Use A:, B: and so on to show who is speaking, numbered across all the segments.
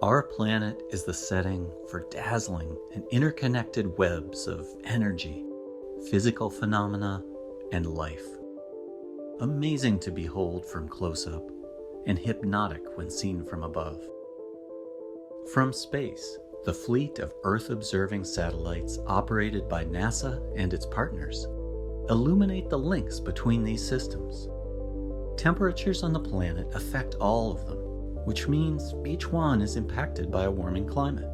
A: Our planet is the setting for dazzling and interconnected webs of energy, physical phenomena, and life. Amazing to behold from close up, and hypnotic when seen from above. From space, the fleet of Earth-observing satellites operated by NASA and its partners illuminate the links between these systems. Temperatures on the planet affect all of them, which means each one is impacted by a warming climate.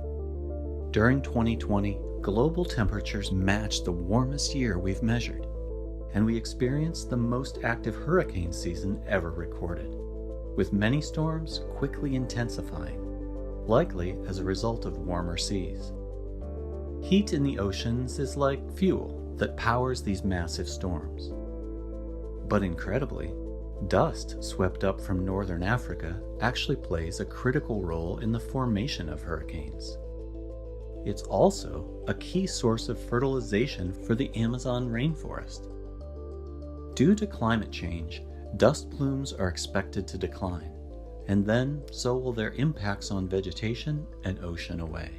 A: During 2020, global temperatures matched the warmest year we've measured, and we experienced the most active hurricane season ever recorded, with many storms quickly intensifying, likely as a result of warmer seas. Heat in the oceans is like fuel that powers these massive storms. But incredibly, dust swept up from northern Africa actually plays a critical role in the formation of hurricanes. It's also a key source of fertilization for the Amazon rainforest. Due to climate change, dust plumes are expected to decline, and then so will their impacts on vegetation and ocean away.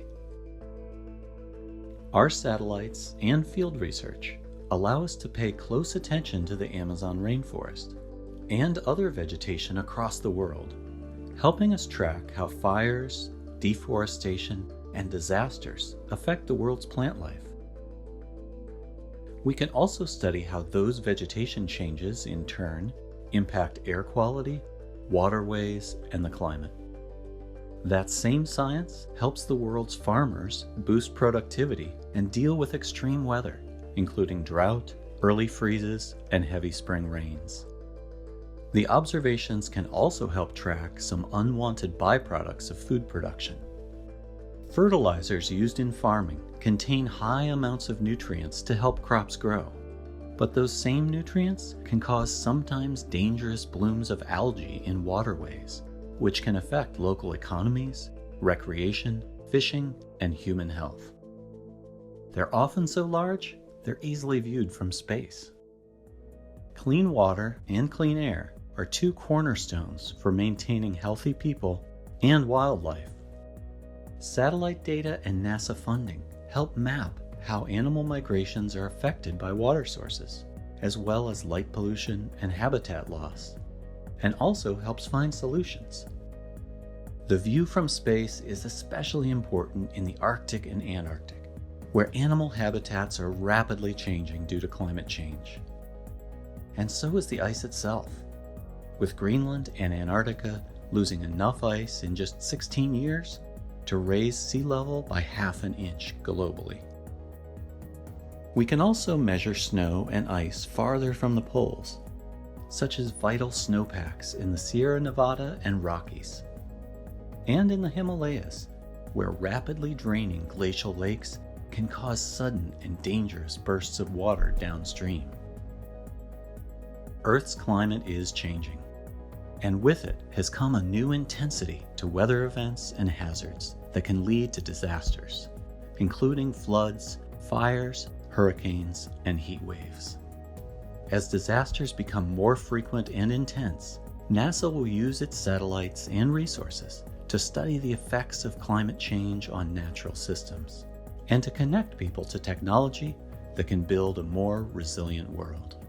A: Our satellites and field research allow us to pay close attention to the Amazon rainforest and other vegetation across the world, helping us track how fires, deforestation, and disasters affect the world's plant life. We can also study how those vegetation changes, in turn, impact air quality, waterways, and the climate. That same science helps the world's farmers boost productivity and deal with extreme weather, including drought, early freezes, and heavy spring rains. The observations can also help track some unwanted byproducts of food production. Fertilizers used in farming contain high amounts of nutrients to help crops grow, but those same nutrients can cause sometimes dangerous blooms of algae in waterways, which can affect local economies, recreation, fishing, and human health. They're often so large, they're easily viewed from space. Clean water and clean air are two cornerstones for maintaining healthy people and wildlife. Satellite data and NASA funding help map how animal migrations are affected by water sources, as well as light pollution and habitat loss, and also helps find solutions. The view from space is especially important in the Arctic and Antarctic, where animal habitats are rapidly changing due to climate change. And so is the ice itself, with Greenland and Antarctica losing enough ice in just 16 years to raise sea level by ½ an inch globally. We can also measure snow and ice farther from the poles, such as vital snowpacks in the Sierra Nevada and Rockies, and in the Himalayas, where rapidly draining glacial lakes can cause sudden and dangerous bursts of water downstream. Earth's climate is changing, and with it has come a new intensity to weather events and hazards that can lead to disasters, including floods, fires, hurricanes, and heat waves. As disasters become more frequent and intense, NASA will use its satellites and resources to study the effects of climate change on natural systems, and to connect people to technology that can build a more resilient world.